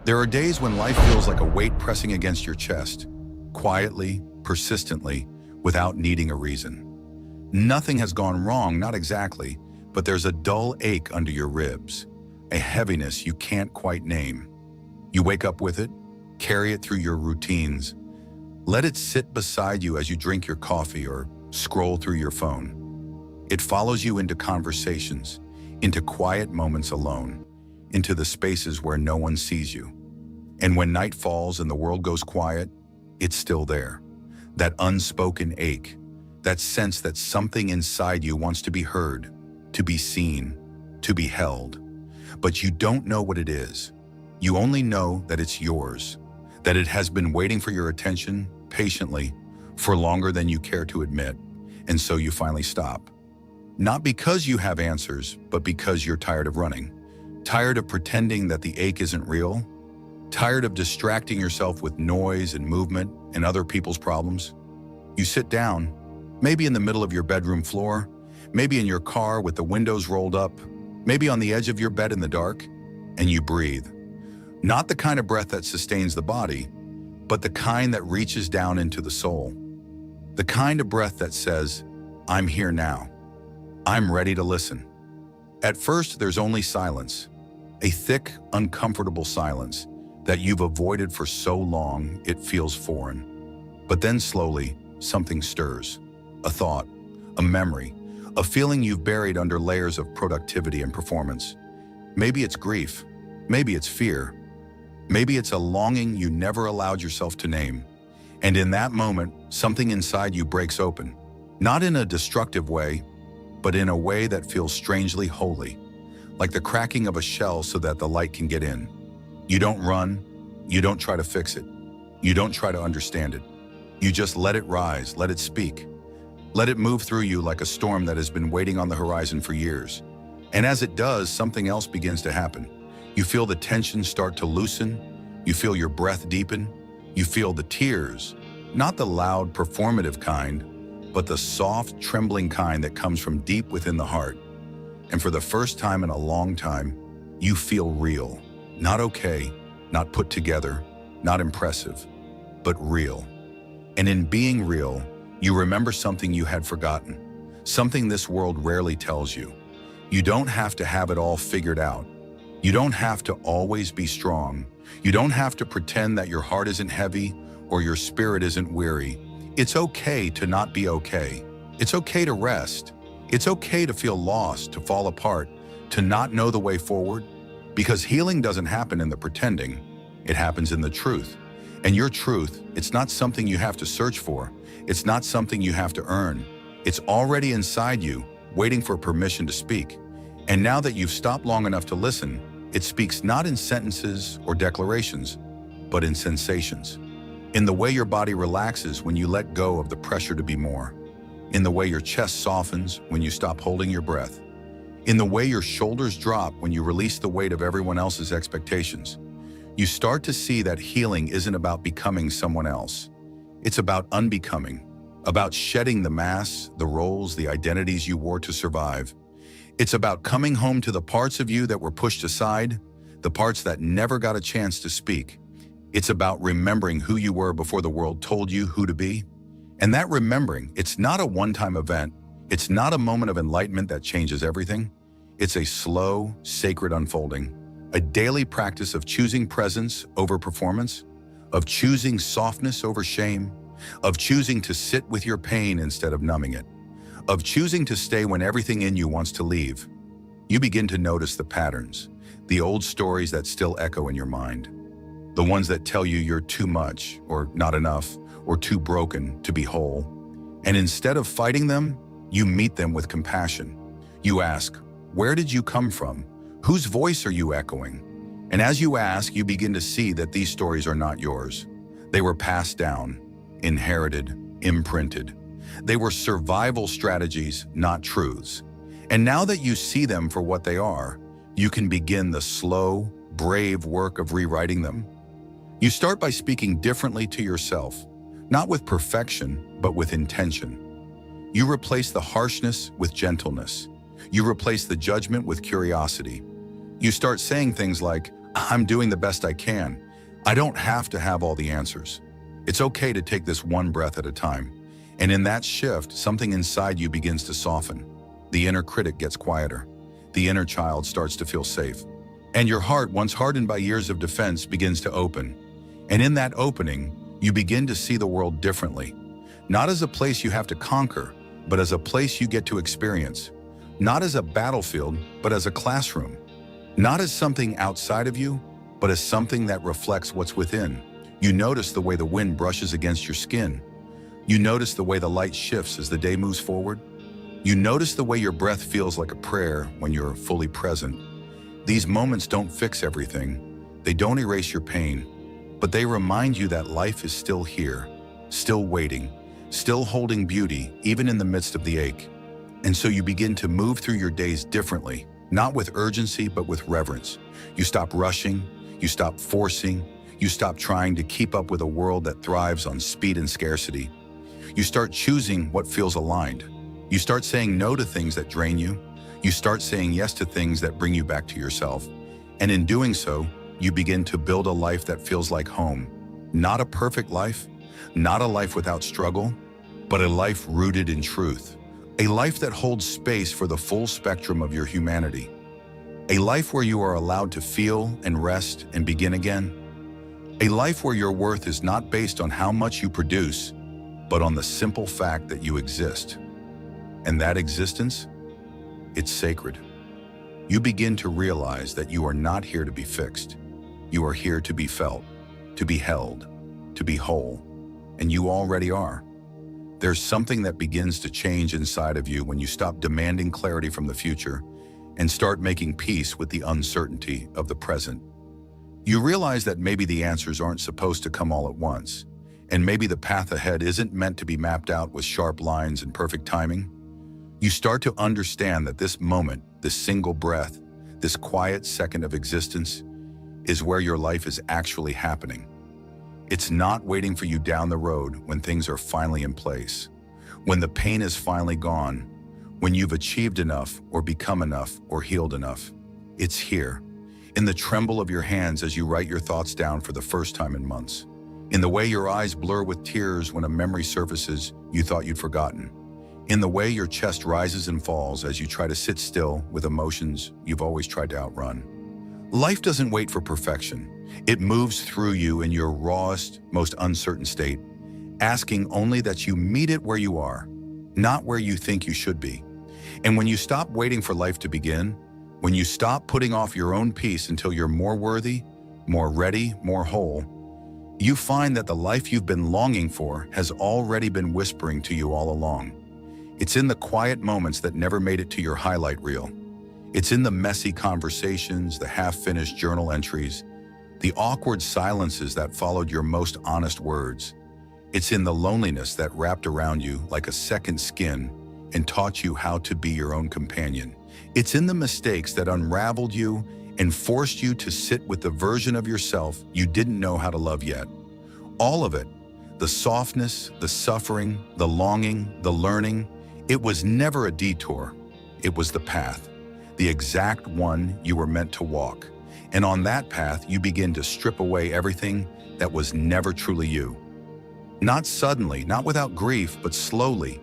There are days when life feels like a weight pressing against your chest, quietly, persistently, without needing a reason. Nothing has gone wrong, not exactly, but there's a dull ache under your ribs, a heaviness you can't quite name. You wake up with it, carry it through your routines, let it sit beside you as you drink your coffee or scroll through your phone. It follows you into conversations, into quiet moments alone, into the spaces where no one sees you. And when night falls and the world goes quiet, it's still there. That unspoken ache, that sense that something inside you wants to be heard, to be seen, to be held. But you don't know what it is. You only know that it's yours, that it has been waiting for your attention patiently for longer than you care to admit, and so you finally stop. Not because you have answers, but because you're tired of running, tired of pretending that the ache isn't real, tired of distracting yourself with noise and movement and other people's problems. You sit down, maybe in the middle of your bedroom floor, maybe in your car with the windows rolled up, maybe on the edge of your bed in the dark, and you breathe. Not the kind of breath that sustains the body, but the kind that reaches down into the soul. The kind of breath that says, I'm here now. I'm ready to listen. At first, there's only silence, a thick, uncomfortable silence that you've avoided for so long it feels foreign. But then slowly, something stirs. A thought, a memory, a feeling you've buried under layers of productivity and performance. Maybe it's grief, maybe it's fear, maybe it's a longing you never allowed yourself to name. And in that moment, something inside you breaks open, not in a destructive way, but in a way that feels strangely holy, like the cracking of a shell so that the light can get in. You don't run, you don't try to fix it, you don't try to understand it. You just let it rise, let it speak. Let it move through you like a storm that has been waiting on the horizon for years. And as it does, something else begins to happen. You feel the tension start to loosen, you feel your breath deepen, you feel the tears, not the loud, performative kind, but the soft, trembling kind that comes from deep within the heart. And for the first time in a long time, you feel real. Not okay, not put together, not impressive, but real. And in being real, you remember something you had forgotten, something this world rarely tells you. You don't have to have it all figured out. You don't have to always be strong. You don't have to pretend that your heart isn't heavy or your spirit isn't weary. It's okay to not be okay. It's okay to rest. It's okay to feel lost, to fall apart, to not know the way forward. Because healing doesn't happen in the pretending, it happens in the truth. And your truth, it's not something you have to search for. It's not something you have to earn. It's already inside you, waiting for permission to speak. And now that you've stopped long enough to listen, it speaks not in sentences or declarations, but in sensations. In the way your body relaxes when you let go of the pressure to be more. In the way your chest softens when you stop holding your breath. In the way your shoulders drop when you release the weight of everyone else's expectations. You start to see that healing isn't about becoming someone else. It's about unbecoming, about shedding the masks, the roles, the identities you wore to survive. It's about coming home to the parts of you that were pushed aside, the parts that never got a chance to speak. It's about remembering who you were before the world told you who to be. And that remembering, it's not a one-time event. It's not a moment of enlightenment that changes everything. It's a slow, sacred unfolding, a daily practice of choosing presence over performance, of choosing softness over shame, of choosing to sit with your pain instead of numbing it, of choosing to stay when everything in you wants to leave. You begin to notice the patterns, the old stories that still echo in your mind, the ones that tell you you're too much or not enough or too broken to be whole. And instead of fighting them, you meet them with compassion. You ask, where did you come from? Whose voice are you echoing? And as you ask, you begin to see that these stories are not yours. They were passed down, inherited, imprinted. They were survival strategies, not truths. And now that you see them for what they are, you can begin the slow, brave work of rewriting them. You start by speaking differently to yourself, not with perfection, but with intention. You replace the harshness with gentleness. You replace the judgment with curiosity. You start saying things like, I'm doing the best I can. I don't have to have all the answers. It's okay to take this one breath at a time. And in that shift, something inside you begins to soften. The inner critic gets quieter. The inner child starts to feel safe. And your heart, once hardened by years of defense, begins to open. And in that opening, you begin to see the world differently. Not as a place you have to conquer, but as a place you get to experience. Not as a battlefield, but as a classroom. Not as something outside of you, but as something that reflects what's within. You notice the way the wind brushes against your skin. You notice the way the light shifts as the day moves forward. You notice the way your breath feels like a prayer when you're fully present. These moments don't fix everything. They don't erase your pain, but they remind you that life is still here, still waiting, still holding beauty, even in the midst of the ache. And so you begin to move through your days differently, not with urgency, but with reverence. You stop rushing, you stop forcing, you stop trying to keep up with a world that thrives on speed and scarcity. You start choosing what feels aligned. You start saying no to things that drain you. You start saying yes to things that bring you back to yourself. And in doing so, you begin to build a life that feels like home. Not a perfect life, not a life without struggle, but a life rooted in truth. A life that holds space for the full spectrum of your humanity. A life where you are allowed to feel and rest and begin again. A life where your worth is not based on how much you produce, but on the simple fact that you exist. And that existence, it's sacred. You begin to realize that you are not here to be fixed. You are here to be felt, to be held, to be whole. And you already are. There's something that begins to change inside of you when you stop demanding clarity from the future and start making peace with the uncertainty of the present. You realize that maybe the answers aren't supposed to come all at once, and maybe the path ahead isn't meant to be mapped out with sharp lines and perfect timing. You start to understand that this moment, this single breath, this quiet second of existence, is where your life is actually happening. It's not waiting for you down the road when things are finally in place, when the pain is finally gone, when you've achieved enough or become enough or healed enough. It's here, in the tremble of your hands as you write your thoughts down for the first time in months, in the way your eyes blur with tears when a memory surfaces you thought you'd forgotten, in the way your chest rises and falls as you try to sit still with emotions you've always tried to outrun. Life doesn't wait for perfection. It moves through you in your rawest, most uncertain state, asking only that you meet it where you are, not where you think you should be. And when you stop waiting for life to begin, when you stop putting off your own peace until you're more worthy, more ready, more whole, you find that the life you've been longing for has already been whispering to you all along. It's in the quiet moments that never made it to your highlight reel. It's in the messy conversations, the half-finished journal entries, the awkward silences that followed your most honest words. It's in the loneliness that wrapped around you like a second skin and taught you how to be your own companion. It's in the mistakes that unraveled you and forced you to sit with the version of yourself you didn't know how to love yet. All of it, the softness, the suffering, the longing, the learning, it was never a detour. It was the path, the exact one you were meant to walk. And on that path, you begin to strip away everything that was never truly you. Not suddenly, not without grief, but slowly,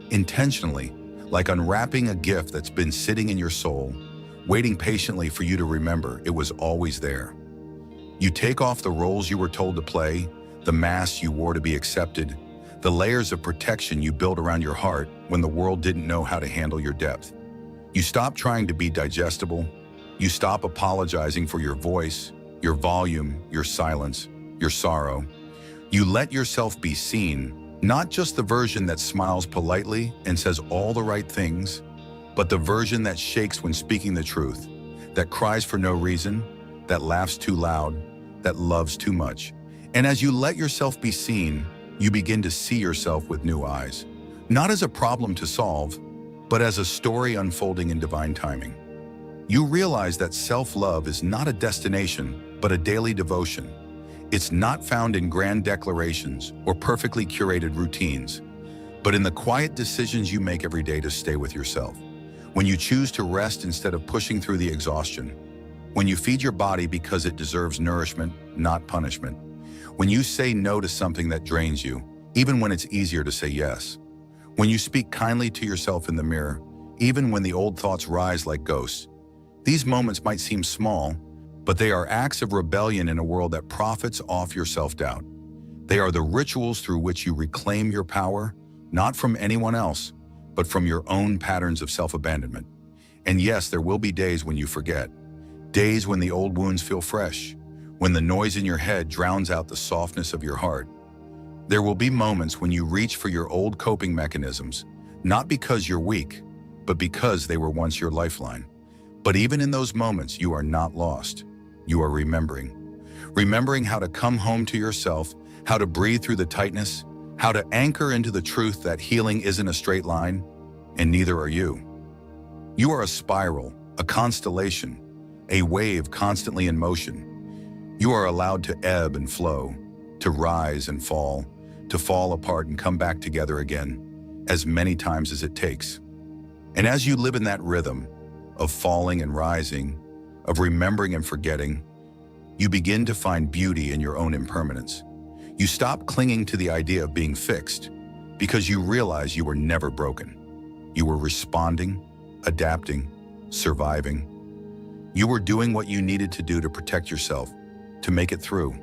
intentionally, like unwrapping a gift that's been sitting in your soul, waiting patiently for you to remember it was always there. You take off the roles you were told to play, the masks you wore to be accepted, the layers of protection you built around your heart when the world didn't know how to handle your depth. You stop trying to be digestible. You stop apologizing for your voice, your volume, your silence, your sorrow. You let yourself be seen, not just the version that smiles politely and says all the right things, but the version that shakes when speaking the truth, that cries for no reason, that laughs too loud, that loves too much. And as you let yourself be seen, you begin to see yourself with new eyes, not as a problem to solve, but as a story unfolding in divine timing. You realize that self-love is not a destination, but a daily devotion. It's not found in grand declarations or perfectly curated routines, but in the quiet decisions you make every day to stay with yourself. When you choose to rest instead of pushing through the exhaustion. When you feed your body because it deserves nourishment, not punishment. When you say no to something that drains you, even when it's easier to say yes. When you speak kindly to yourself in the mirror, even when the old thoughts rise like ghosts. These moments might seem small, but they are acts of rebellion in a world that profits off your self-doubt. They are the rituals through which you reclaim your power, not from anyone else, but from your own patterns of self-abandonment. And yes, there will be days when you forget. Days when the old wounds feel fresh, when the noise in your head drowns out the softness of your heart. There will be moments when you reach for your old coping mechanisms, not because you're weak, but because they were once your lifeline. But even in those moments, you are not lost. You are remembering. Remembering how to come home to yourself, how to breathe through the tightness, how to anchor into the truth that healing isn't a straight line, and neither are you. You are a spiral, a constellation, a wave constantly in motion. You are allowed to ebb and flow, to rise and fall, to fall apart and come back together again, as many times as it takes. And as you live in that rhythm of falling and rising, of remembering and forgetting, you begin to find beauty in your own impermanence. You stop clinging to the idea of being fixed because you realize you were never broken. You were responding, adapting, surviving. You were doing what you needed to do to protect yourself, to make it through.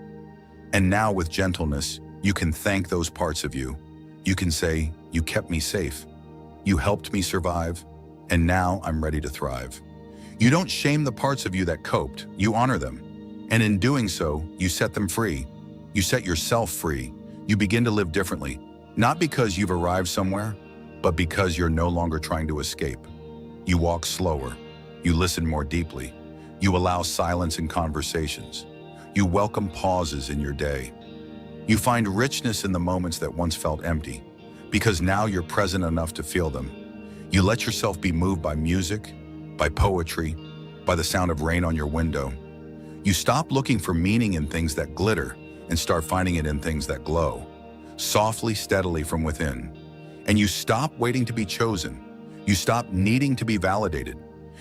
And now with gentleness, you can thank those parts of you. You can say, you kept me safe. You helped me survive, and now I'm ready to thrive. You don't shame the parts of you that coped, you honor them. And in doing so, you set them free. You set yourself free. You begin to live differently, not because you've arrived somewhere, but because you're no longer trying to escape. You walk slower. You listen more deeply. You allow silence in conversations. You welcome pauses in your day. You find richness in the moments that once felt empty, because now you're present enough to feel them. You let yourself be moved by music, by poetry, by the sound of rain on your window. You stop looking for meaning in things that glitter and start finding it in things that glow, softly, steadily from within. And you stop waiting to be chosen. You stop needing to be validated.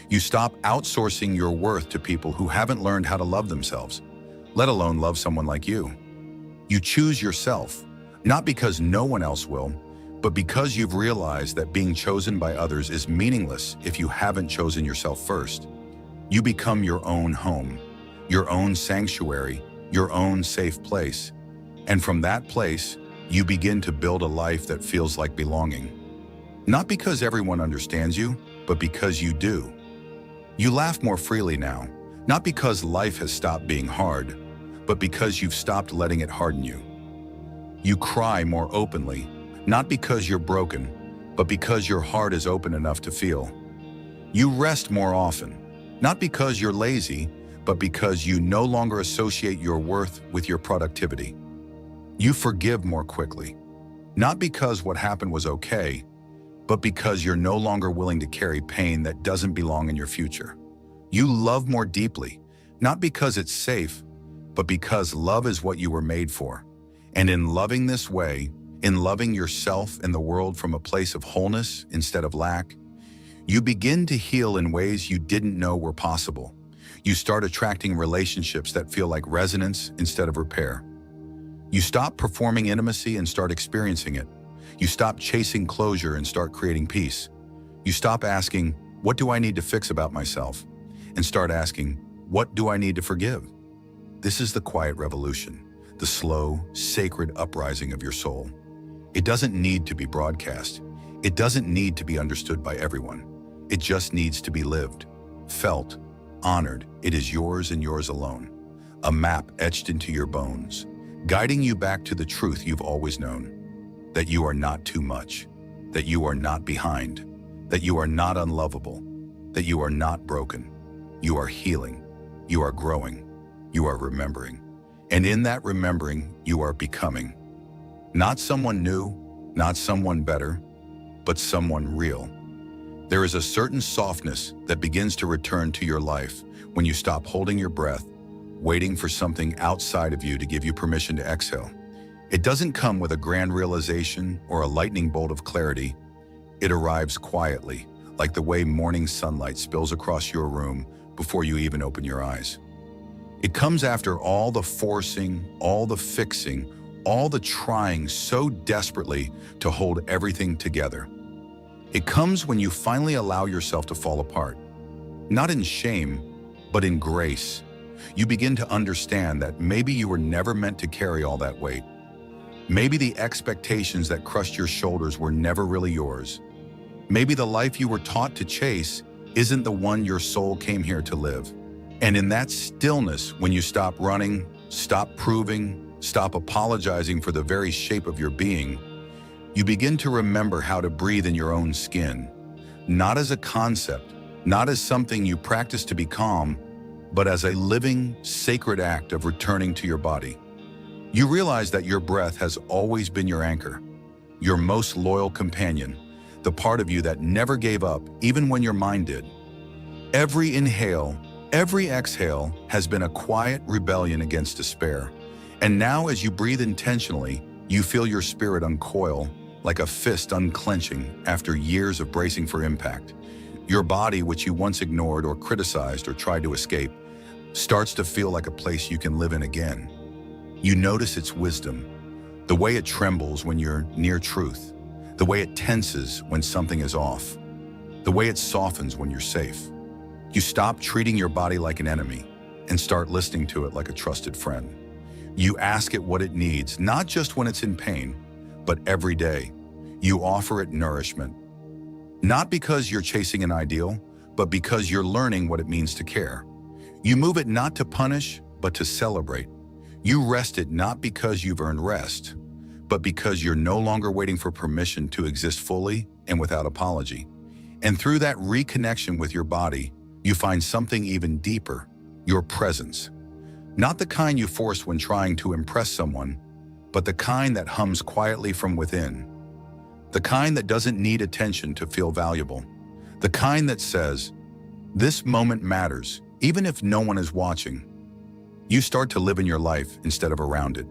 You stop outsourcing your worth to people who haven't learned how to love themselves, let alone love someone like you. You choose yourself, not because no one else will, but because you've realized that being chosen by others is meaningless if you haven't chosen yourself first. You become your own home, your own sanctuary, your own safe place. And from that place, you begin to build a life that feels like belonging. Not because everyone understands you, but because you do. You laugh more freely now, not because life has stopped being hard, but because you've stopped letting it harden you. You cry more openly, not because you're broken, but because your heart is open enough to feel. You rest more often, not because you're lazy, but because you no longer associate your worth with your productivity. You forgive more quickly, not because what happened was okay, but because you're no longer willing to carry pain that doesn't belong in your future. You love more deeply, not because it's safe, but because love is what you were made for. And in loving this way, in loving yourself and the world from a place of wholeness instead of lack, you begin to heal in ways you didn't know were possible. You start attracting relationships that feel like resonance instead of repair. You stop performing intimacy and start experiencing it. You stop chasing closure and start creating peace. You stop asking, what do I need to fix about myself? And start asking, what do I need to forgive? This is the quiet revolution, the slow, sacred uprising of your soul. It doesn't need to be broadcast. It doesn't need to be understood by everyone. It just needs to be lived, felt, honored. It is yours and yours alone. A map etched into your bones, guiding you back to the truth you've always known. That you are not too much, that you are not behind, that you are not unlovable, that you are not broken. You are healing, you are growing, you are remembering. And in that remembering, you are becoming. Not someone new, not someone better, but someone real. There is a certain softness that begins to return to your life when you stop holding your breath, waiting for something outside of you to give you permission to exhale. It doesn't come with a grand realization or a lightning bolt of clarity. It arrives quietly, like the way morning sunlight spills across your room, before you even open your eyes. It comes after all the forcing, all the fixing, all the trying so desperately to hold everything together. It comes when you finally allow yourself to fall apart. Not in shame, but in grace. You begin to understand that maybe you were never meant to carry all that weight. Maybe the expectations that crushed your shoulders were never really yours. Maybe the life you were taught to chase isn't the one your soul came here to live. And in that stillness, when you stop running, stop proving, stop apologizing for the very shape of your being, you begin to remember how to breathe in your own skin, not as a concept, not as something you practice to be calm, but as a living, sacred act of returning to your body. You realize that your breath has always been your anchor, your most loyal companion, the part of you that never gave up, even when your mind did. Every inhale, every exhale has been a quiet rebellion against despair. And now as you breathe intentionally, you feel your spirit uncoil, like a fist unclenching after years of bracing for impact. Your body, which you once ignored or criticized or tried to escape, starts to feel like a place you can live in again. You notice its wisdom, the way it trembles when you're near truth, the way it tenses when something is off, the way it softens when you're safe. You stop treating your body like an enemy and start listening to it like a trusted friend. You ask it what it needs, not just when it's in pain, but every day. You offer it nourishment. Not because you're chasing an ideal, but because you're learning what it means to care. You move it not to punish, but to celebrate. You rest it not because you've earned rest, but because you're no longer waiting for permission to exist fully and without apology. And through that reconnection with your body, you find something even deeper, your presence. Not the kind you force when trying to impress someone, but the kind that hums quietly from within. The kind that doesn't need attention to feel valuable. The kind that says, this moment matters, even if no one is watching. You start to live in your life instead of around it.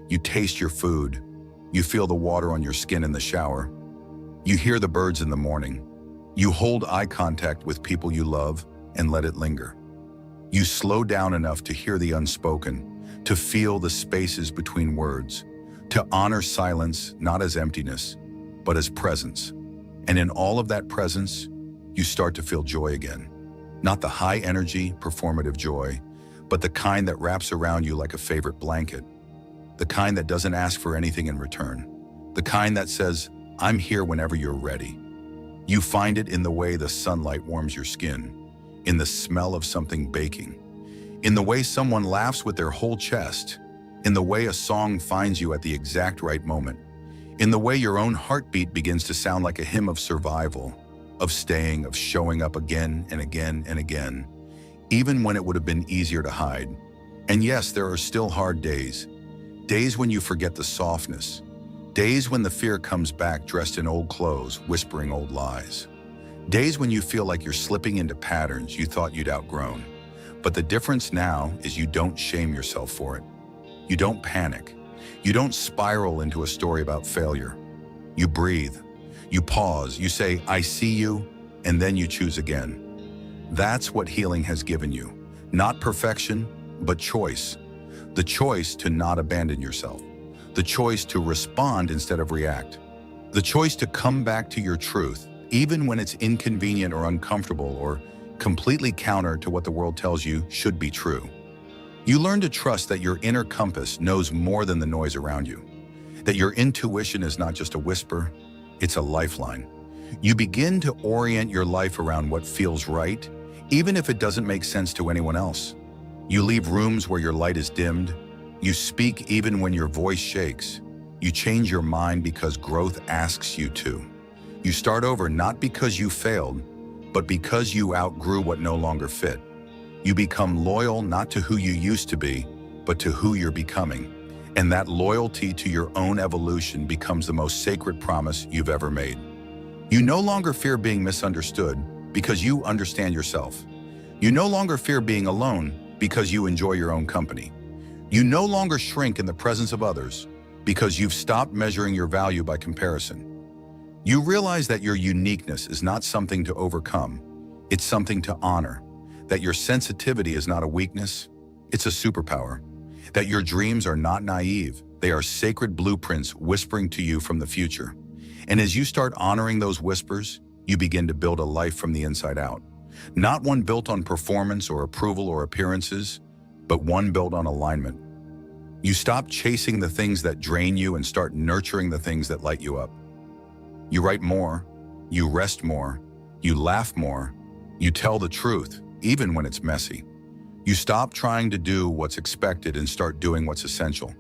You taste your food. You feel the water on your skin in the shower. You hear the birds in the morning. You hold eye contact with people you love and let it linger. You slow down enough to hear the unspoken, to feel the spaces between words, to honor silence not as emptiness, but as presence. And in all of that presence, you start to feel joy again. Not the high energy, performative joy, but the kind that wraps around you like a favorite blanket. The kind that doesn't ask for anything in return. The kind that says, I'm here whenever you're ready. You find it in the way the sunlight warms your skin, in the smell of something baking, in the way someone laughs with their whole chest, in the way a song finds you at the exact right moment, in the way your own heartbeat begins to sound like a hymn of survival, of staying, of showing up again and again and again, even when it would have been easier to hide. And yes, there are still hard days. Days when you forget the softness. Days when the fear comes back dressed in old clothes, whispering old lies. Days when you feel like you're slipping into patterns you thought you'd outgrown. But the difference now is you don't shame yourself for it. You don't panic. You don't spiral into a story about failure. You breathe. You pause. You say, I see you, and then you choose again. That's what healing has given you. Not perfection, but choice. The choice to not abandon yourself. The choice to respond instead of react. The choice to come back to your truth, even when it's inconvenient or uncomfortable or completely counter to what the world tells you should be true. You learn to trust that your inner compass knows more than the noise around you. That your intuition is not just a whisper, it's a lifeline. You begin to orient your life around what feels right, even if it doesn't make sense to anyone else. You leave rooms where your light is dimmed. You speak even when your voice shakes. You change your mind because growth asks you to. You start over not because you failed, but because you outgrew what no longer fit. You become loyal not to who you used to be, but to who you're becoming. And that loyalty to your own evolution becomes the most sacred promise you've ever made. You no longer fear being misunderstood because you understand yourself. You no longer fear being alone because you enjoy your own company. You no longer shrink in the presence of others because you've stopped measuring your value by comparison. You realize that your uniqueness is not something to overcome, it's something to honor. that your sensitivity is not a weakness, it's a superpower, that your dreams are not naive, they are sacred blueprints whispering to you from the future. And as you start honoring those whispers, you begin to build a life from the inside out. Not one built on performance or approval or appearances, but one built on alignment. You stop chasing the things that drain you and start nurturing the things that light you up. You write more, you rest more, you laugh more, you tell the truth, even when it's messy. You stop trying to do what's expected and start doing what's essential.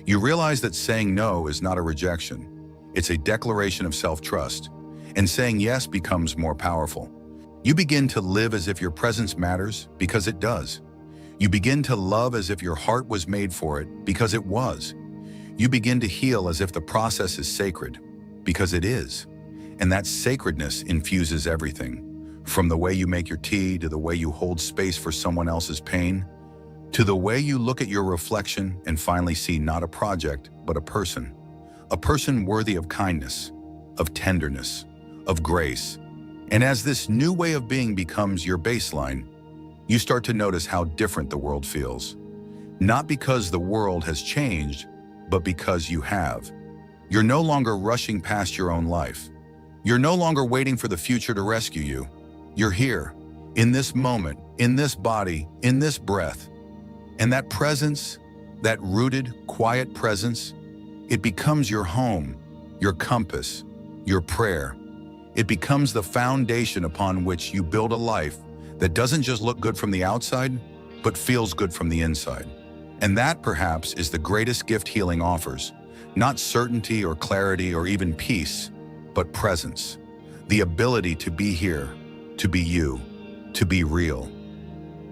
You realize that saying no is not a rejection. It's a declaration of self-trust, and saying yes becomes more powerful. You begin to live as if your presence matters because it does. You begin to love as if your heart was made for it because it was. You begin to heal as if the process is sacred because it is. And that sacredness infuses everything, from the way you make your tea to the way you hold space for someone else's pain, to the way you look at your reflection and finally see not a project, but a person worthy of kindness, of tenderness, of grace. And as this new way of being becomes your baseline, you start to notice how different the world feels. Not because the world has changed, but because you have. You're no longer rushing past your own life. You're no longer waiting for the future to rescue you. You're here, in this moment, in this body, in this breath. And that presence, that rooted, quiet presence, it becomes your home, your compass, your prayer. It becomes the foundation upon which you build a life that doesn't just look good from the outside, but feels good from the inside. And that, perhaps, is the greatest gift healing offers. Not certainty or clarity or even peace, but presence. The ability to be here, to be you, to be real,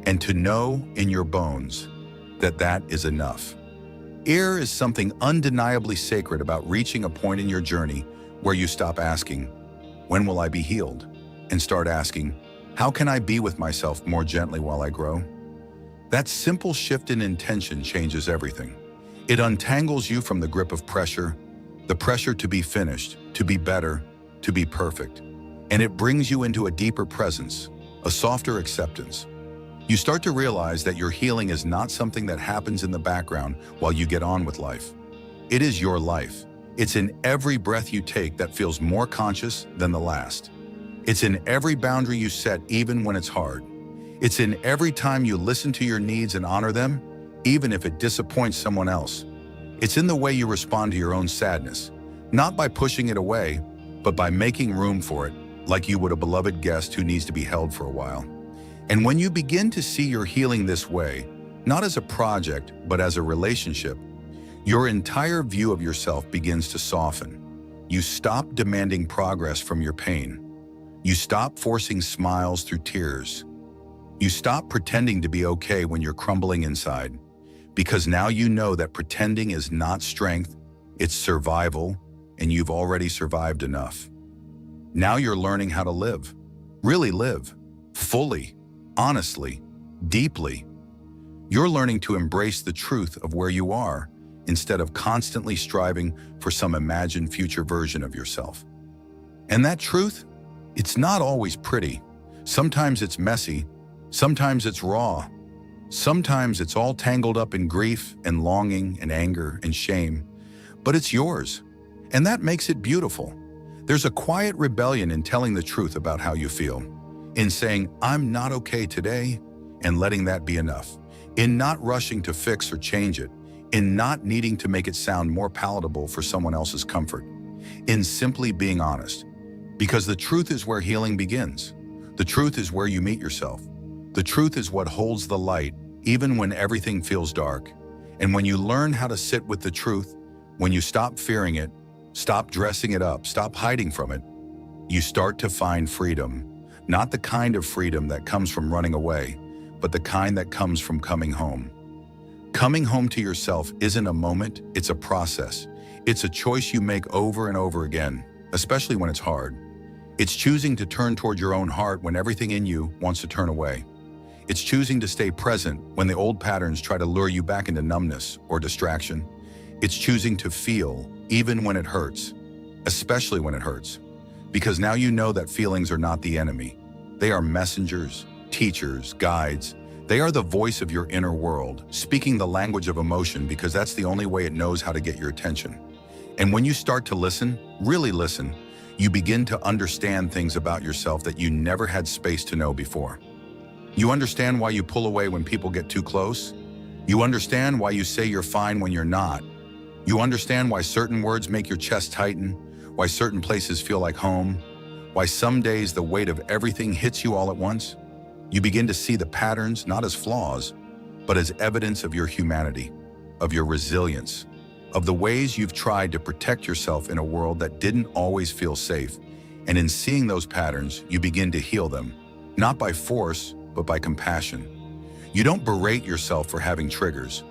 and to know in your bones that that is enough. There is something undeniably sacred about reaching a point in your journey where you stop asking, "When will I be healed?" and start asking, "How can I be with myself more gently while I grow?" That simple shift in intention changes everything. It untangles you from the grip of pressure, the pressure to be finished, to be better, to be perfect. And it brings you into a deeper presence, a softer acceptance. You start to realize that your healing is not something that happens in the background while you get on with life. It is your life. It's in every breath you take that feels more conscious than the last. It's in every boundary you set even when it's hard. It's in every time you listen to your needs and honor them, even if it disappoints someone else. It's in the way you respond to your own sadness, not by pushing it away, but by making room for it, like you would a beloved guest who needs to be held for a while. And when you begin to see your healing this way, not as a project, but as a relationship, your entire view of yourself begins to soften. You stop demanding progress from your pain. You stop forcing smiles through tears. You stop pretending to be okay when you're crumbling inside, because now you know that pretending is not strength, it's survival, and you've already survived enough. Now you're learning how to live, really live, fully, honestly, deeply. You're learning to embrace the truth of where you are instead of constantly striving for some imagined future version of yourself. And that truth, it's not always pretty. Sometimes it's messy. Sometimes it's raw. Sometimes it's all tangled up in grief and longing and anger and shame. But it's yours. And that makes it beautiful. There's a quiet rebellion in telling the truth about how you feel, in saying, "I'm not okay today," and letting that be enough, in not rushing to fix or change it, in not needing to make it sound more palatable for someone else's comfort, in simply being honest. Because the truth is where healing begins. The truth is where you meet yourself. The truth is what holds the light, even when everything feels dark. And when you learn how to sit with the truth, when you stop fearing it, stop dressing it up, stop hiding from it, you start to find freedom. Not the kind of freedom that comes from running away, but the kind that comes from coming home. Coming home to yourself isn't a moment, it's a process. It's a choice you make over and over again, especially when it's hard. It's choosing to turn toward your own heart when everything in you wants to turn away. It's choosing to stay present when the old patterns try to lure you back into numbness or distraction. It's choosing to feel, even when it hurts, especially when it hurts. Because now you know that feelings are not the enemy. They are messengers, teachers, guides. They are the voice of your inner world, speaking the language of emotion because that's the only way it knows how to get your attention. And when you start to listen, really listen, you begin to understand things about yourself that you never had space to know before. You understand why you pull away when people get too close. You understand why you say you're fine when you're not. You understand why certain words make your chest tighten, why certain places feel like home, why some days the weight of everything hits you all at once. You begin to see the patterns not as flaws, but as evidence of your humanity, of your resilience, of the ways you've tried to protect yourself in a world that didn't always feel safe. And in seeing those patterns, you begin to heal them, not by force, but by compassion. You don't berate yourself for having triggers.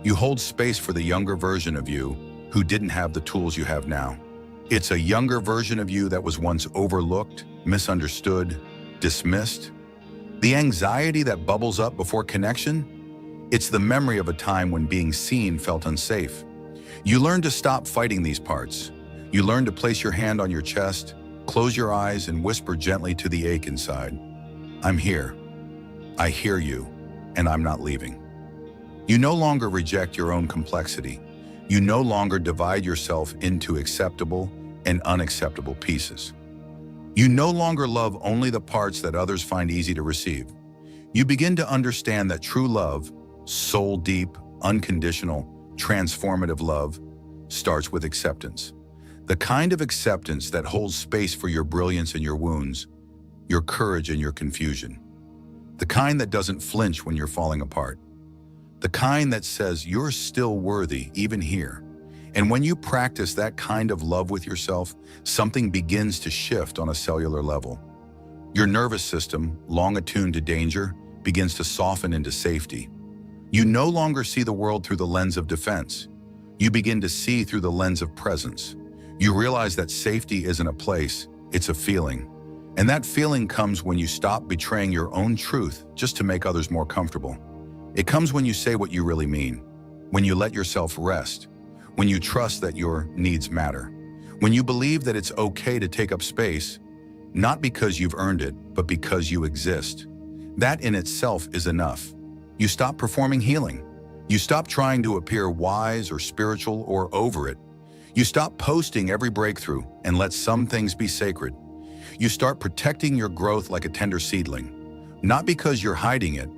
You hold space for the younger version of you who didn't have the tools you have now. It's a younger version of you that was once overlooked, misunderstood, dismissed. The anxiety that bubbles up before connection, it's the memory of a time when being seen felt unsafe. You learn to stop fighting these parts. You learn to place your hand on your chest, close your eyes, and whisper gently to the ache inside. I'm here. I hear you, and I'm not leaving. You no longer reject your own complexity. You no longer divide yourself into acceptable and unacceptable pieces. You no longer love only the parts that others find easy to receive. You begin to understand that true love, soul-deep, unconditional, transformative love, starts with acceptance. The kind of acceptance that holds space for your brilliance and your wounds, your courage and your confusion. The kind that doesn't flinch when you're falling apart. The kind that says you're still worthy even here. And when you practice that kind of love with yourself, something begins to shift on a cellular level. Your nervous system, long attuned to danger, begins to soften into safety. You no longer see the world through the lens of defense. You begin to see through the lens of presence. You realize that safety isn't a place, it's a feeling. And that feeling comes when you stop betraying your own truth just to make others more comfortable. It comes when you say what you really mean, when you let yourself rest, when you trust that your needs matter, when you believe that it's okay to take up space, not because you've earned it, but because you exist. That in itself is enough. You stop performing healing. You stop trying to appear wise or spiritual or over it. You stop posting every breakthrough and let some things be sacred. You start protecting your growth like a tender seedling, not because you're hiding it,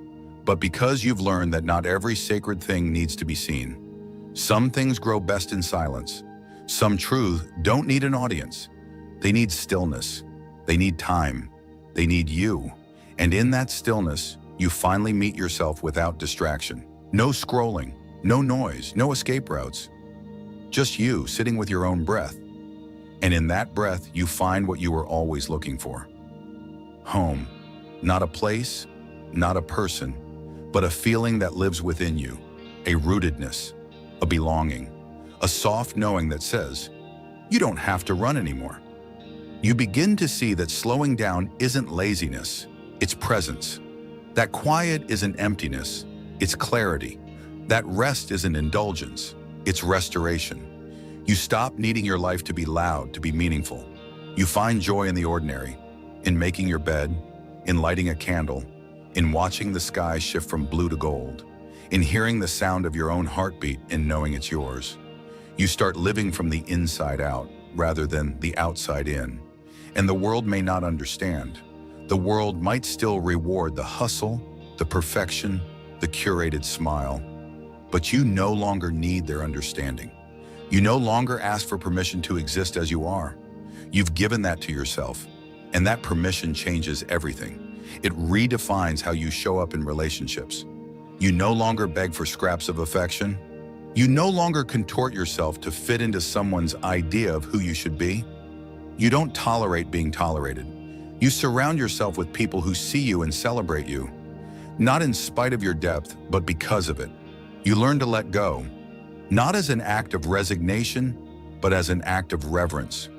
but because you've learned that not every sacred thing needs to be seen. Some things grow best in silence. Some truths don't need an audience. They need stillness. They need time. They need you. And in that stillness, you finally meet yourself without distraction. No scrolling, no noise, no escape routes. Just you sitting with your own breath. And in that breath, you find what you were always looking for. Home. Not a place, not a person, but a feeling that lives within you. A rootedness, a belonging, a soft knowing that says, you don't have to run anymore. You begin to see that slowing down isn't laziness, it's presence. That quiet isn't emptiness, it's clarity. That rest isn't indulgence, it's restoration. You stop needing your life to be loud, to be meaningful. You find joy in the ordinary, in making your bed, in lighting a candle, in watching the sky shift from blue to gold, in hearing the sound of your own heartbeat and knowing it's yours. You start living from the inside out rather than the outside in. And the world may not understand. The world might still reward the hustle, the perfection, the curated smile. But you no longer need their understanding. You no longer ask for permission to exist as you are. You've given that to yourself, and that permission changes everything. It redefines how you show up in relationships. You no longer beg for scraps of affection. You no longer contort yourself to fit into someone's idea of who you should be. You don't tolerate being tolerated. You surround yourself with people who see you and celebrate you, not in spite of your depth, but because of it. You learn to let go, not as an act of resignation, but as an act of reverence.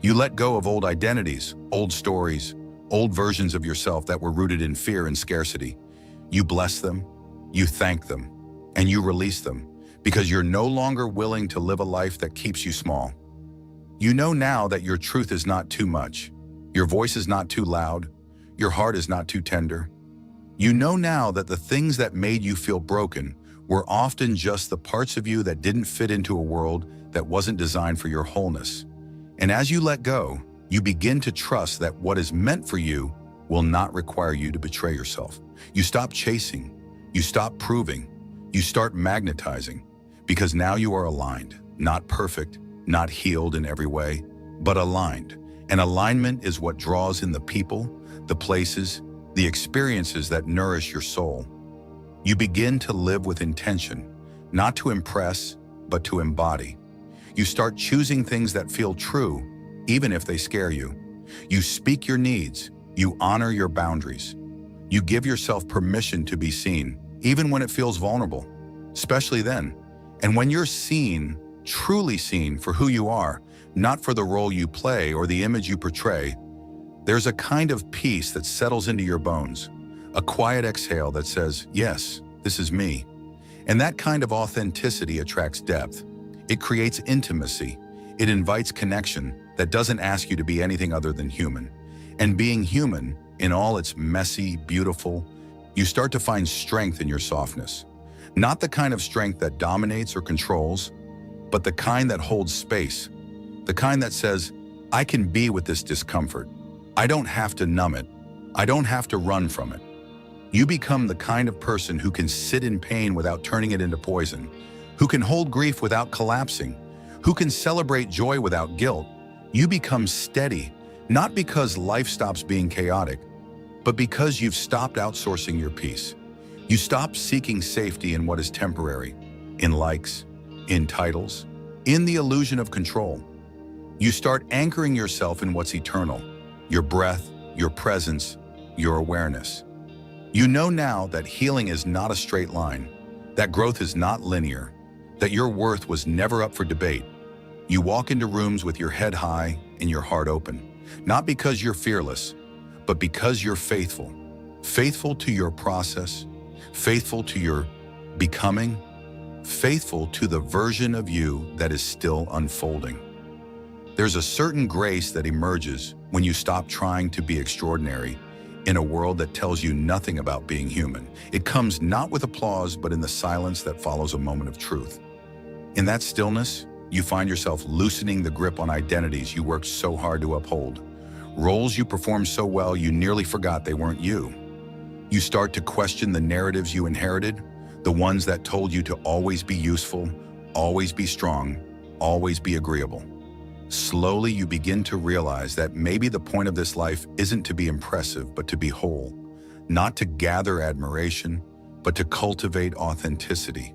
You let go of old identities, old stories, old versions of yourself that were rooted in fear and scarcity. You bless them, you thank them, and you release them because you're no longer willing to live a life that keeps you small. You know now that your truth is not too much, your voice is not too loud, your heart is not too tender. You know now that the things that made you feel broken were often just the parts of you that didn't fit into a world that wasn't designed for your wholeness. And as you let go, you begin to trust that what is meant for you will not require you to betray yourself. You stop chasing, you stop proving, you start magnetizing, because now you are aligned, not perfect, not healed in every way, but aligned. And alignment is what draws in the people, the places, the experiences that nourish your soul. You begin to live with intention, not to impress, but to embody. You start choosing things that feel true, even if they scare you. You speak your needs, you honor your boundaries. You give yourself permission to be seen, even when it feels vulnerable, especially then. And when you're seen, truly seen for who you are, not for the role you play or the image you portray, there's a kind of peace that settles into your bones, a quiet exhale that says, yes, this is me. And that kind of authenticity attracts depth. It creates intimacy. It invites connection that doesn't ask you to be anything other than human. And being human, in all its messy, beautiful, you start to find strength in your softness. Not the kind of strength that dominates or controls, but the kind that holds space. The kind that says, I can be with this discomfort. I don't have to numb it. I don't have to run from it. You become the kind of person who can sit in pain without turning it into poison, who can hold grief without collapsing, who can celebrate joy without guilt. You become steady, not because life stops being chaotic, but because you've stopped outsourcing your peace. You stop seeking safety in what is temporary, in likes, in titles, in the illusion of control. You start anchoring yourself in what's eternal, your breath, your presence, your awareness. You know now that healing is not a straight line, that growth is not linear, that your worth was never up for debate. You walk into rooms with your head high and your heart open, not because you're fearless, but because you're faithful. Faithful to your process, faithful to your becoming, faithful to the version of you that is still unfolding. There's a certain grace that emerges when you stop trying to be extraordinary in a world that tells you nothing about being human. It comes not with applause, but in the silence that follows a moment of truth. In that stillness, you find yourself loosening the grip on identities you worked so hard to uphold. Roles you performed so well you nearly forgot they weren't you. You start to question the narratives you inherited, the ones that told you to always be useful, always be strong, always be agreeable. Slowly, you begin to realize that maybe the point of this life isn't to be impressive, but to be whole. Not to gather admiration, but to cultivate authenticity.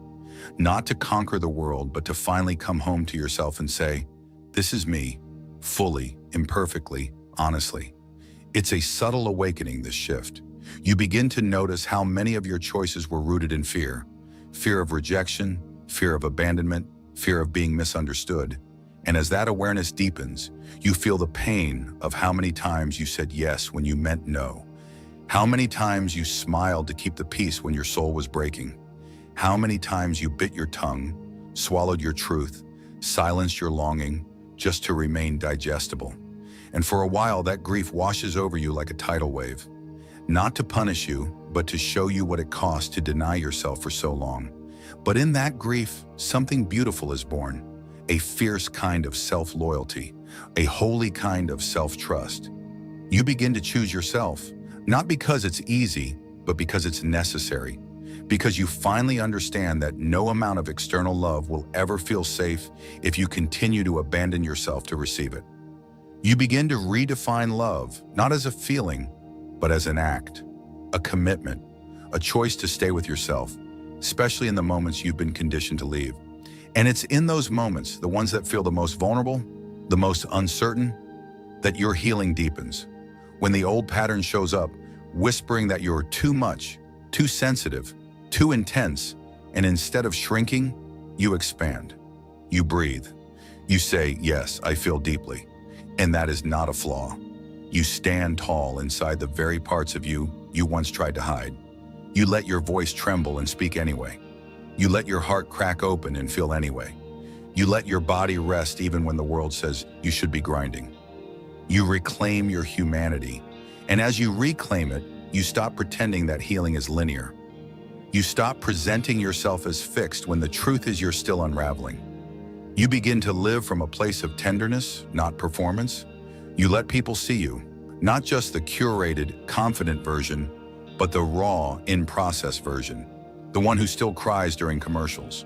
Not to conquer the world, but to finally come home to yourself and say, this is me, fully, imperfectly, honestly. It's a subtle awakening, this shift. You begin to notice how many of your choices were rooted in fear. Fear of rejection, fear of abandonment, fear of being misunderstood. And as that awareness deepens, you feel the pain of how many times you said yes when you meant no. How many times you smiled to keep the peace when your soul was breaking. How many times you bit your tongue, swallowed your truth, silenced your longing just to remain digestible. And for a while, that grief washes over you like a tidal wave. Not to punish you, but to show you what it costs to deny yourself for so long. But in that grief, something beautiful is born. A fierce kind of self-loyalty, a holy kind of self-trust. You begin to choose yourself, not because it's easy, but because it's necessary. Because you finally understand that no amount of external love will ever feel safe if you continue to abandon yourself to receive it. You begin to redefine love, not as a feeling, but as an act, a commitment, a choice to stay with yourself, especially in the moments you've been conditioned to leave. And it's in those moments, the ones that feel the most vulnerable, the most uncertain, that your healing deepens. When the old pattern shows up, whispering that you're too much, too sensitive, too intense, and instead of shrinking, you expand. You breathe. You say, yes, I feel deeply. And that is not a flaw. You stand tall inside the very parts of you once tried to hide. You let your voice tremble and speak anyway. You let your heart crack open and feel anyway. You let your body rest even when the world says you should be grinding. You reclaim your humanity. And as you reclaim it, you stop pretending that healing is linear. You stop presenting yourself as fixed when the truth is you're still unraveling. You begin to live from a place of tenderness, not performance. You let people see you, not just the curated, confident version, but the raw, in-process version. The one who still cries during commercials.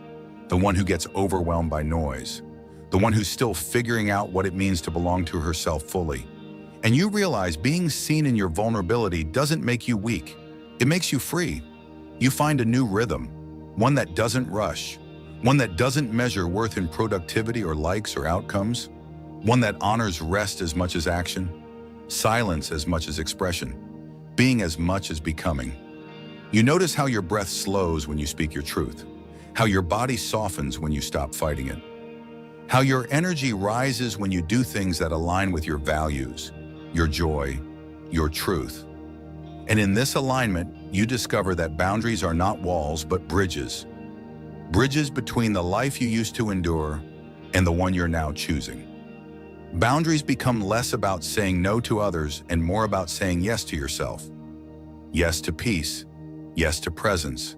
The one who gets overwhelmed by noise. The one who's still figuring out what it means to belong to herself fully. And you realize being seen in your vulnerability doesn't make you weak. It makes you free. You find a new rhythm, one that doesn't rush, one that doesn't measure worth in productivity or likes or outcomes, one that honors rest as much as action, silence as much as expression, being as much as becoming. You notice how your breath slows when you speak your truth, how your body softens when you stop fighting it, how your energy rises when you do things that align with your values, your joy, your truth. And in this alignment, you discover that boundaries are not walls, but bridges. Bridges between the life you used to endure and the one you're now choosing. Boundaries become less about saying no to others and more about saying yes to yourself. Yes to peace. Yes to presence.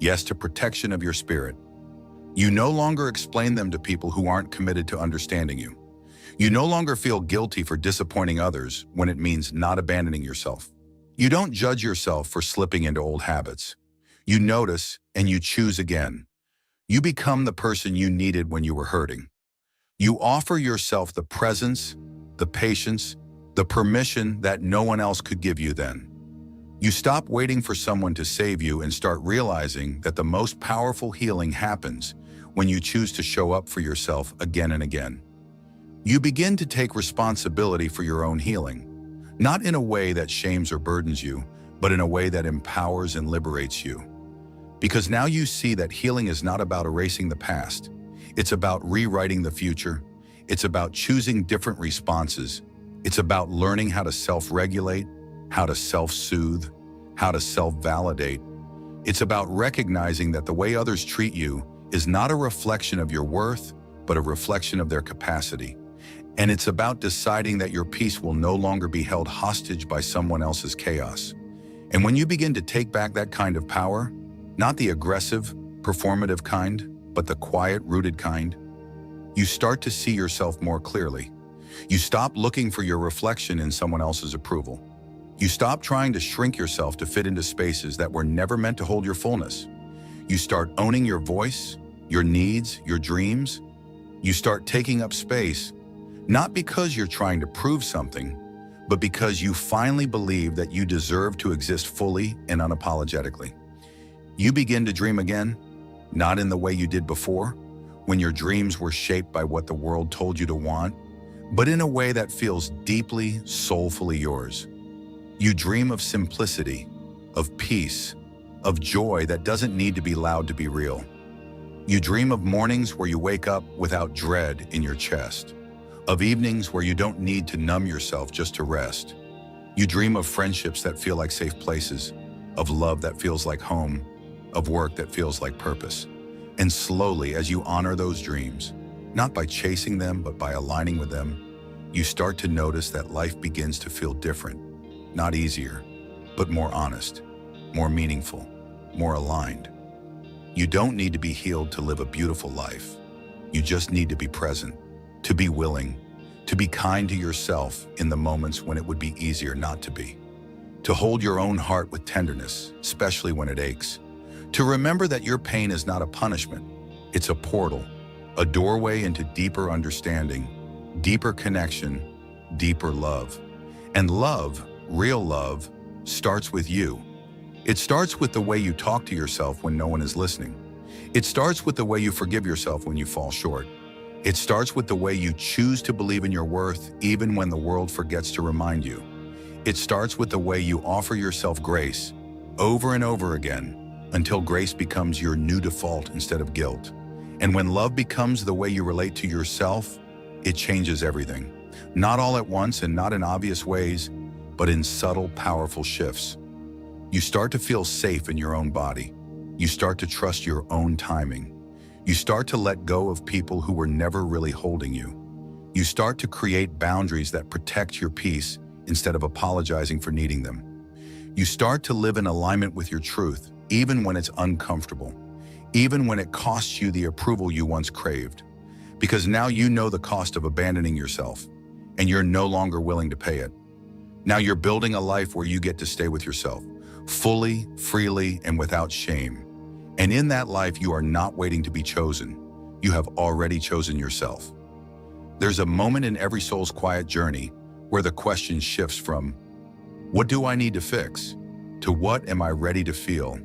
Yes to protection of your spirit. You no longer explain them to people who aren't committed to understanding you. You no longer feel guilty for disappointing others when it means not abandoning yourself. You don't judge yourself for slipping into old habits. You notice and you choose again. You become the person you needed when you were hurting. You offer yourself the presence, the patience, the permission that no one else could give you then. You stop waiting for someone to save you and start realizing that the most powerful healing happens when you choose to show up for yourself again and again. You begin to take responsibility for your own healing, not in a way that shames or burdens you, but in a way that empowers and liberates you. Because now you see that healing is not about erasing the past. It's about rewriting the future. It's about choosing different responses. It's about learning how to self-regulate, how to self-soothe, how to self-validate. It's about recognizing that the way others treat you is not a reflection of your worth, but a reflection of their capacity. And it's about deciding that your peace will no longer be held hostage by someone else's chaos. And when you begin to take back that kind of power, not the aggressive, performative kind, but the quiet, rooted kind, you start to see yourself more clearly. You stop looking for your reflection in someone else's approval. You stop trying to shrink yourself to fit into spaces that were never meant to hold your fullness. You start owning your voice, your needs, your dreams. You start taking up space, not because you're trying to prove something, but because you finally believe that you deserve to exist fully and unapologetically. You begin to dream again, not in the way you did before, when your dreams were shaped by what the world told you to want, but in a way that feels deeply, soulfully yours. You dream of simplicity, of peace, of joy that doesn't need to be loud to be real. You dream of mornings where you wake up without dread in your chest, of evenings where you don't need to numb yourself just to rest. You dream of friendships that feel like safe places, of love that feels like home, of work that feels like purpose. And slowly, as you honor those dreams, not by chasing them, but by aligning with them, you start to notice that life begins to feel different, not easier, but more honest, more meaningful, more aligned. You don't need to be healed to live a beautiful life. You just need to be present, to be willing, to be kind to yourself in the moments when it would be easier not to be, to hold your own heart with tenderness, especially when it aches, to remember that your pain is not a punishment, it's a portal, a doorway into deeper understanding, deeper connection, deeper love. And love, real love, starts with you. It starts with the way you talk to yourself when no one is listening. It starts with the way you forgive yourself when you fall short. It starts with the way you choose to believe in your worth even when the world forgets to remind you. It starts with the way you offer yourself grace over and over again until grace becomes your new default instead of guilt. And when love becomes the way you relate to yourself, it changes everything. Not all at once and not in obvious ways, but in subtle, powerful shifts. You start to feel safe in your own body. You start to trust your own timing. You start to let go of people who were never really holding you. You start to create boundaries that protect your peace instead of apologizing for needing them. You start to live in alignment with your truth, even when it's uncomfortable, even when it costs you the approval you once craved. Because now you know the cost of abandoning yourself, and you're no longer willing to pay it. Now you're building a life where you get to stay with yourself, fully, freely, and without shame. And in that life, you are not waiting to be chosen. You have already chosen yourself. There's a moment in every soul's quiet journey where the question shifts from, what do I need to fix? To what am I ready to feel?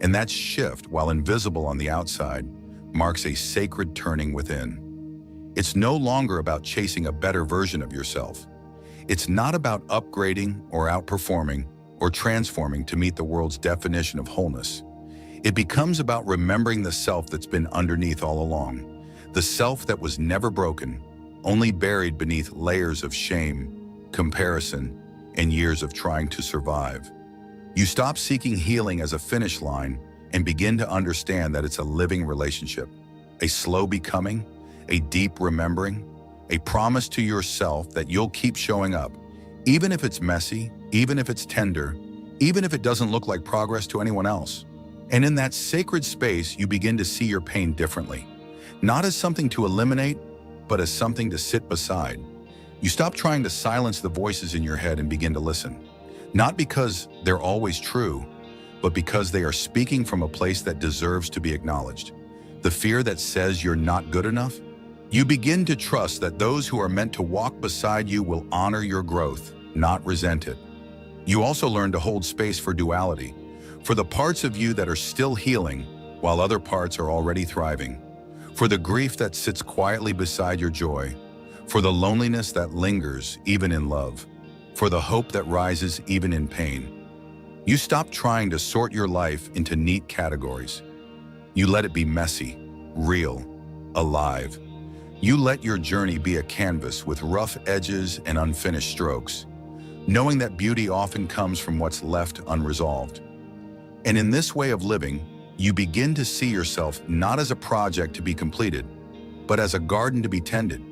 And that shift, while invisible on the outside, marks a sacred turning within. It's no longer about chasing a better version of yourself. It's not about upgrading or outperforming or transforming to meet the world's definition of wholeness. It becomes about remembering the self that's been underneath all along, the self that was never broken, only buried beneath layers of shame, comparison, and years of trying to survive. You stop seeking healing as a finish line and begin to understand that it's a living relationship, a slow becoming, a deep remembering, a promise to yourself that you'll keep showing up, even if it's messy, even if it's tender, even if it doesn't look like progress to anyone else. And in that sacred space, you begin to see your pain differently, not as something to eliminate, but as something to sit beside. You stop trying to silence the voices in your head and begin to listen, not because they're always true, but because they are speaking from a place that deserves to be acknowledged. The fear that says you're not good enough? You begin to trust that those who are meant to walk beside you will honor your growth, not resent it. You also learn to hold space for duality, for the parts of you that are still healing while other parts are already thriving, for the grief that sits quietly beside your joy, for the loneliness that lingers even in love, for the hope that rises even in pain. You stop trying to sort your life into neat categories. You let it be messy, real, alive. You let your journey be a canvas with rough edges and unfinished strokes, knowing that beauty often comes from what's left unresolved. And in this way of living, you begin to see yourself not as a project to be completed, but as a garden to be tended.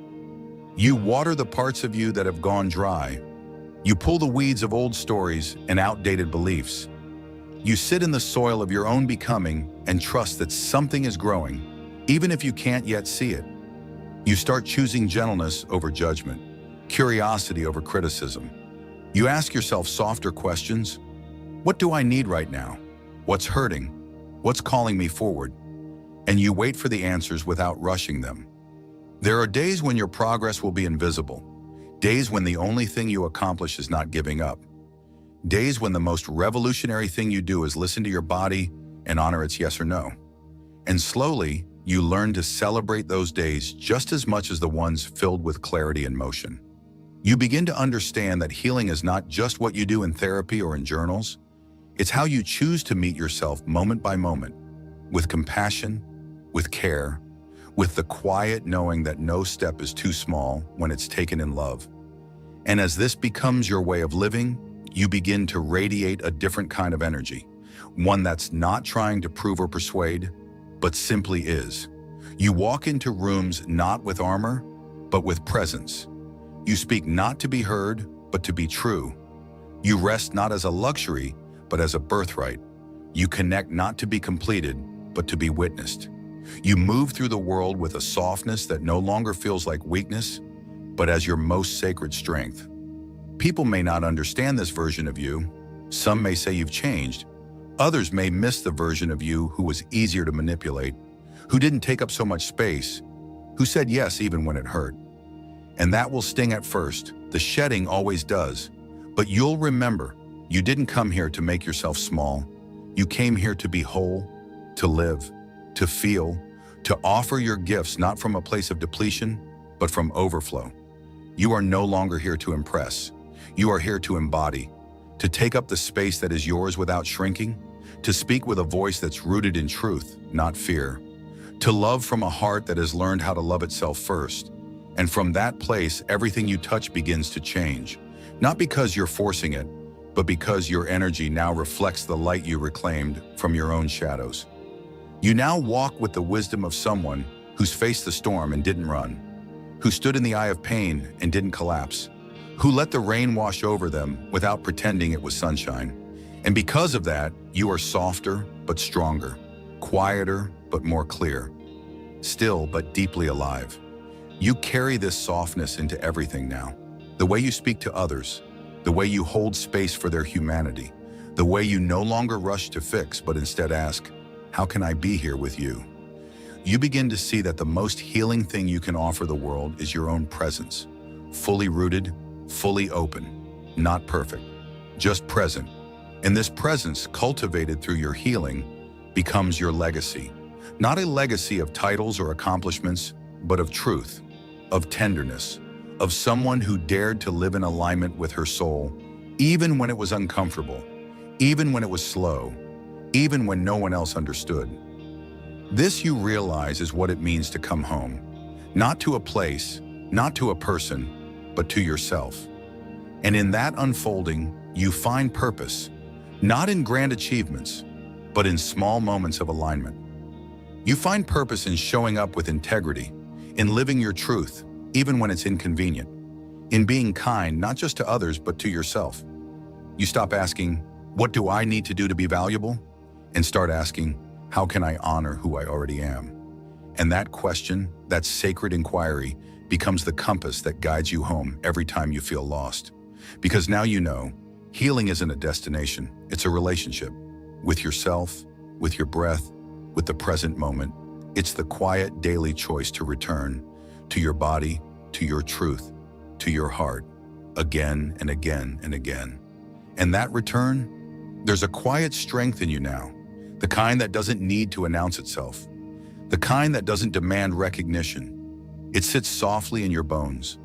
You water the parts of you that have gone dry. You pull the weeds of old stories and outdated beliefs. You sit in the soil of your own becoming and trust that something is growing, even if you can't yet see it. You start choosing gentleness over judgment, curiosity over criticism. You ask yourself softer questions. What do I need right now? What's hurting? What's calling me forward? And you wait for the answers without rushing them. There are days when your progress will be invisible, days when the only thing you accomplish is not giving up, days when the most revolutionary thing you do is listen to your body and honor its yes or no. And slowly, you learn to celebrate those days just as much as the ones filled with clarity and motion. You begin to understand that healing is not just what you do in therapy or in journals. It's how you choose to meet yourself moment by moment, with compassion, with care, with the quiet knowing that no step is too small when it's taken in love. And as this becomes your way of living, you begin to radiate a different kind of energy, one that's not trying to prove or persuade, but simply is. You walk into rooms not with armor, but with presence. You speak not to be heard, but to be true. You rest not as a luxury, but as a birthright. You connect not to be completed, but to be witnessed. You move through the world with a softness that no longer feels like weakness, but as your most sacred strength. People may not understand this version of you. Some may say you've changed. Others may miss the version of you who was easier to manipulate, who didn't take up so much space, who said yes even when it hurt. And that will sting at first. The shedding always does. But you'll remember, you didn't come here to make yourself small. You came here to be whole, to live, to feel, to offer your gifts not from a place of depletion, but from overflow. You are no longer here to impress. You are here to embody, to take up the space that is yours without shrinking, to speak with a voice that's rooted in truth, not fear, to love from a heart that has learned how to love itself first. And from that place, everything you touch begins to change, not because you're forcing it, but because your energy now reflects the light you reclaimed from your own shadows. You now walk with the wisdom of someone who's faced the storm and didn't run, who stood in the eye of pain and didn't collapse, who let the rain wash over them without pretending it was sunshine. And because of that, you are softer but stronger, quieter but more clear, still but deeply alive. You carry this softness into everything now. The way you speak to others, the way you hold space for their humanity, the way you no longer rush to fix but instead ask, how can I be here with you? You begin to see that the most healing thing you can offer the world is your own presence, fully rooted, fully open, not perfect, just present. And this presence, cultivated through your healing, becomes your legacy. Not a legacy of titles or accomplishments, but of truth, of tenderness, of someone who dared to live in alignment with her soul, even when it was uncomfortable, even when it was slow, even when no one else understood. This, you realize, is what it means to come home. Not to a place, not to a person, but to yourself. And in that unfolding, you find purpose, not in grand achievements, but in small moments of alignment. You find purpose in showing up with integrity, in living your truth, even when it's inconvenient, in being kind, not just to others, but to yourself. You stop asking, what do I need to do to be valuable? And start asking, how can I honor who I already am? And that question, that sacred inquiry, becomes the compass that guides you home every time you feel lost. Because now you know, healing isn't a destination, it's a relationship. With yourself, with your breath, with the present moment. It's the quiet daily choice to return to your body, to your truth, to your heart, again and again and again. And that return, there's a quiet strength in you now, the kind that doesn't need to announce itself, the kind that doesn't demand recognition. It sits softly in your bones,